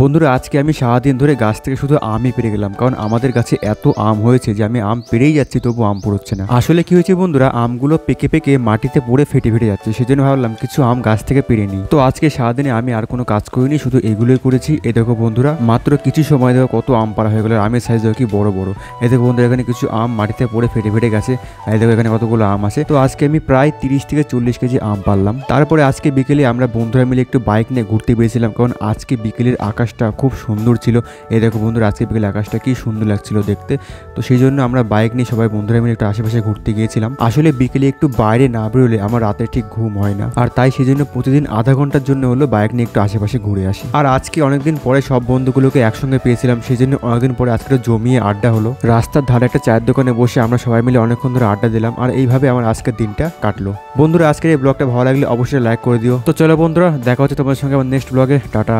বন্ধুরা আজকে আমি সারাদিন ধরে গাছ থেকে শুধু আমই পেরে গেলাম, কারণ আমাদের গাছে এত আম হয়েছে যে আমি আম পেরেই যাচ্ছি তবু আম পড়ছে না। আসলে কি হয়েছে বন্ধুরা, আমগুলো পেকে পেকে মাটিতে পড়ে ফেটে ফেটে যাচ্ছে, সেজন্য ভাবলাম কিছু আম গাছ থেকে পেরে নিই। তো আজকে সারাদিনে আমি আর কোনো কাজ করিনি, শুধু এগুলোই করেছি। এ দেখো বন্ধুরা, মাত্র কিছু সময় দেখো কত আম পাড়া হয়ে গেল। আমের সাইজ দেখো কি বড় বড়। এ দেখো বন্ধুরা, এখানে কিছু আম মাটিতে পড়ে ফেটে ফেটে গেছে। এই দেখো এখানে কতগুলো আম আছে। তো আজকে আমি প্রায় 30 থেকে 40 কেজি আম পারলাম। তারপরে আজকে বিকেলে আমরা বন্ধুরা মিলে একটু বাইক নিয়ে ঘুরতে বেরিয়েছিলাম, কারণ আজকে বিকেলের আকাশটা খুব সুন্দর ছিল। এই দেখো বন্ধুরা, আজকে বিকেলে আকাশটা কি সুন্দর লাগছিল দেখতে। তো সেই জন্য আমরা বাইক নিয়ে সবাই বন্ধুরা মিলে একটু আশেপাশে ঘুরতে গিয়েছিলাম। আসলে বিকেলে একটু বাইরে না বেরোলে আমার রাতে ঠিক ঘুম হয় না, আর তাই সেই জন্য প্রতিদিন আধা ঘন্টার জন্য হলো বাইক নিয়ে একটু আশেপাশে ঘুরে আসি। আর আজকে অনেকদিন পরে সব বন্ধুগুলোকে একসঙ্গে পেয়েছিলাম, সেই জন্য অনেকদিন পরে আজকে জমিয়ে আড্ডা হলো। রাস্তার ধারে একটা চায়ের দোকানে বসে আমরা সবাই মিলে অনেকক্ষণ ধরে আড্ডা দিলাম, আর এইভাবে আমার আজকের দিনটা কাটলো। বন্ধুরা আজকের এই ব্লগটা ভালো লাগলে অবশ্যই লাইক করে দিও। তো চলো বন্ধুরা, দেখা হচ্ছে তোমাদের সঙ্গে আমার নেক্সট ব্লগে। টাটা।